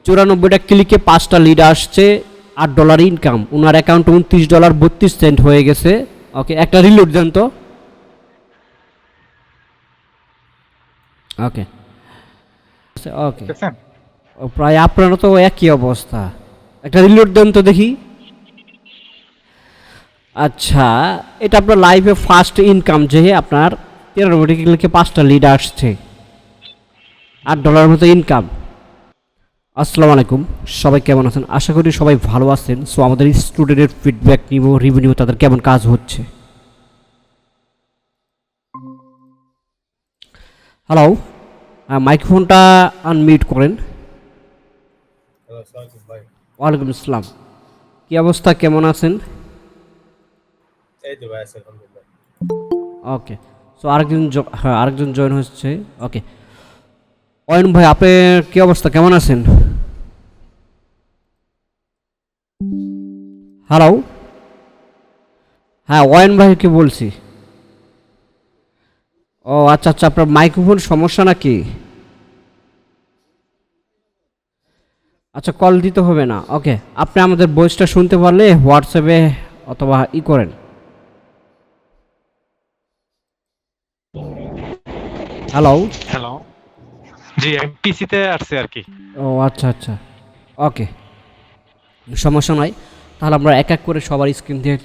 94টা ক্লিকে 5টা লিড আসছে, $8 ইনকাম। ওনার অ্যাকাউন্টে $29.32 হয়ে গেছে। ওকে, একটা রিলোড দেন তো। ওকে ওকে, দেখছেন? প্রায় আপনারও তো একই অবস্থা। একটা রিলোড দেন তো দেখি। আচ্ছা, এটা আপনার লাইফে ফার্স্ট ইনকাম, যে আপনার 93টা ক্লিকে 5টা লিড আসছে, $8 মতো ইনকাম। আসসালামু আলাইকুম, সবাই কেমন আছেন? আশা করি সবাই ভালো আছেন। সো আমাদের স্টুডেন্টের ফিডব্যাক নিব, রিভিউ নিব, তাদের কেমন কাজ হচ্ছে। হ্যালো, মাইক্রোফোনটা আনমিউট করেন। ওয়ালাইকুম আসসালাম, কী অবস্থা, কেমন আছেন? এই তো ভাই আছি আলহামদুলিল্লাহ। ওকে, সো আরেকজন জয়েন হচ্ছে। ওকে, অয়ন ভাই, আপনার কী অবস্থা, কেমন আছেন? হ্যালো, হ্যাঁ অয়ন ভাইকে বলছি। ও আচ্ছা আচ্ছা, আপনার মাইক্রোফোন সমস্যা নাকি? আচ্ছা, কল দিতে হবে না। ওকে, আপনি আমাদের ভয়েসটা শুনতে পারলে হোয়াটসঅ্যাপে অথবা করেন। হ্যালো। হ্যালো। জি, আমি পিসিতে আসছি আর কি। ও আচ্ছা আচ্ছা, ওকে, সমস্যা নয়। তাহলে আমরা এক এক করে সবার স্ক্রিন দিয়ে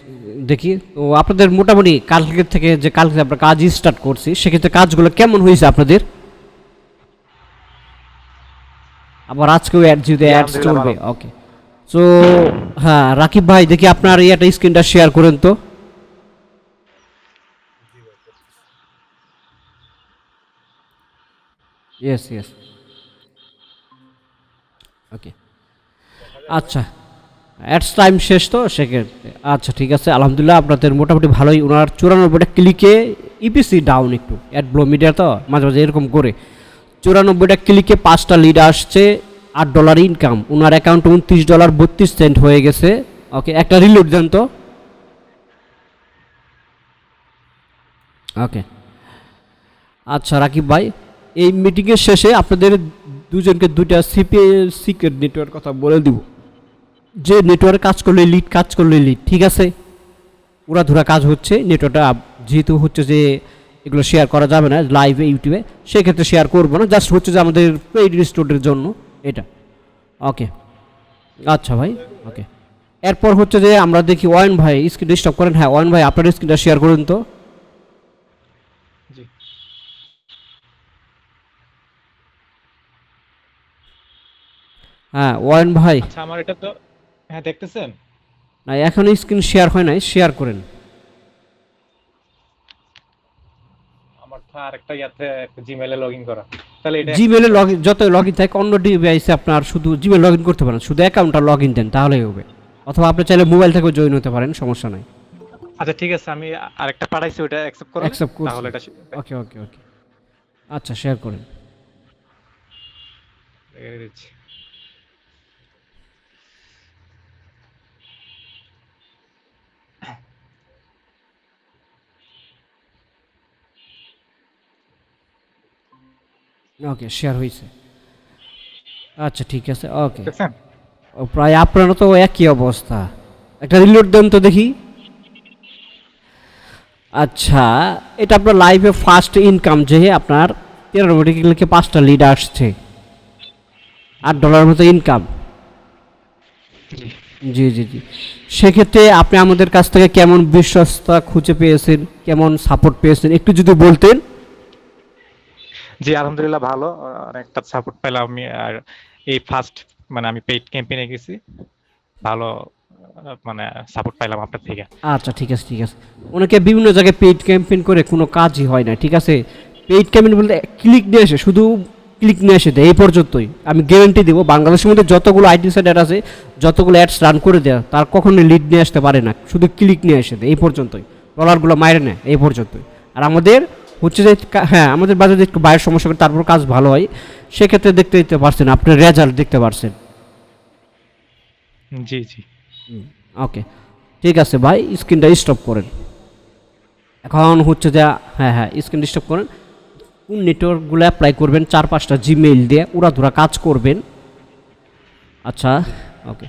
দেখি। তো আপনাদের মোটামুটি কালকে থেকে, যে কালকে আমরা কাজ স্টার্ট করছি, সেক্ষেত্রে কাজগুলো কেমন হয়েছে আপনাদের? আবার আজকেও অ্যাড, যদি অ্যাডস চলবে। ওকে, সো হ্যাঁ রাকিব ভাই, দেখি আপনার একটা স্ক্রিনটা শেয়ার করেন তো। ইয়েস ইয়েস, ওকে, আচ্ছা, অ্যাডস টাইম শেষ তো সেক্ষেত্রে। আচ্ছা ঠিক আছে, আলহামদুলিল্লাহ, আপনাদের মোটামুটি ভালোই। ওনার 94টা ক্লিকে ইপিসি ডাউন একটু, অ্যাড ব্লো মিডিয়া তো মাঝে মাঝে এরকম করে। 94টা ক্লিকে 5টা লিড আসছে, $8 ইনকাম। ওনার অ্যাকাউন্টে $29.32 হয়ে গেছে। ওকে, একটা রিলোড দেন তো। ওকে, আচ্ছা রাকিব ভাই, এই মিটিংয়ের শেষে আপনাদের দুজনকে দুইটা সিক্রেট নেটওয়ার্ক কথা বলে দিব, যে নেটওয়ার্ক কাজ করলে লিড, কাজ করলে লিড, ঠিক আছে? ওরা ধরা কাজ হচ্ছে নেটওয়ার্কটা, যেহেতু হচ্ছে যে এগুলো শেয়ার করা যাবে না লাইভে ইউটিউবে, সেক্ষেত্রে শেয়ার করবো না, জাস্ট হচ্ছে যে আমাদের পেইড স্টুডেন্টের জন্য এটা। ওকে, আচ্ছা ভাই, ওকে। এরপর হচ্ছে যে আমরা দেখি ওয়াইন ভাই স্ক্রিন স্টপ করেন। হ্যাঁ ওয়াইন ভাই, আপনার স্ক্রিনটা শেয়ার করুন তো। জি। হ্যাঁ ওয়াইন ভাই, আচ্ছা, আমার এটা তো হ্যাঁ দেখতেছেন? না এখনই স্ক্রিন শেয়ার হয় নাই, শেয়ার করেন। আমার তো আরেকটা ইয়াতে জিমেইলে লগইন করা। তাহলে এটা জিমেলে লগ ইন, যত লগ ইন থাকে অন্য ডিভাইসে আপনার শুধু জিমেল লগ ইন করতে পারেন, শুধু অ্যাকাউন্টটা লগ ইন দেন তাহলেই হবে। অথবা আপনি চাইলে মোবাইল থেকেও জয়েন হতে পারেন, সমস্যা নাই। আচ্ছা ঠিক আছে, আমি আরেকটা পাঠাইছি, ওটা অ্যাকসেপ্ট করুন। অ্যাকসেপ্ট করছি। তাহলে এটা ওকে ওকে ওকে, আচ্ছা শেয়ার করেন। রেখে দিচ্ছি। ওকে, শেয়ার হয়েছে। আচ্ছা ঠিক আছে, ওকে। দেখছেন? ও প্রায় আপনারও তো একই অবস্থা। একটা রিলোড দেন তো দেখি। আচ্ছা, এটা আপনার লাইফে ফার্স্ট ইনকাম, যে আপনার 93টা ক্লিকে 5টা লিড আসছে, $8 মতো ইনকাম। জি জি জি, সেক্ষেত্রে আপনি আমাদের কাছ থেকে কেমন বিশ্বস্ততা খুঁজে পেয়েছেন, কেমন সাপোর্ট পেয়েছেন, একটু যদি বলতেন। জি, আলহামদুলিল্লাহ ভালো। অনেকটা সাপোর্ট পেলাম আমি। আর এই ফার্স্ট মানে আমি পেইড ক্যাম্পেইনে গেছি। ভালো মানে সাপোর্ট পাইলাম আপনার থেকে। আচ্ছা ঠিক আছে ঠিক আছে, অনেকে বিভিন্ন জায়গায় পেইড ক্যাম্পেইন করে কোনো কাজই হয় না, ঠিক আছে? পেইড ক্যাম্পেইন বলতে ক্লিক নিয়ে আসে, শুধু ক্লিক নিয়ে আসে দেয়, এই পর্যন্তই। আমি গ্যারেন্টি দেবো বাংলাদেশের মধ্যে যতগুলো আইটি সাইট আছে, যতগুলো অ্যাডস রান করে দেয়, তার কখনোই লিড নিয়ে আসতে পারে না, শুধু ক্লিক নিয়ে এসে দেয়, এই পর্যন্তই। ডলারগুলো মাইরে নেয়, এই পর্যন্তই। আর আমাদের হচ্ছে যে হ্যাঁ, আমাদের বাজারে একটু বাইরের সমস্যা করে, তারপর কাজ ভালো হয়, সেক্ষেত্রে দেখতে দিতে পারছেন, আপনার রেজাল্ট দেখতে পারছেন। জি জি। ওকে, ঠিক আছে ভাই, স্ক্রিনটা স্টপ করেন। এখন হচ্ছে যে হ্যাঁ হ্যাঁ, স্ক্রিন স্টপ করেন। কোন নেটওয়ার্কগুলো অ্যাপ্লাই করবেন, 4-5টা জিমেইল দিয়ে উড়াধুরা কাজ করবেন। আচ্ছা ওকে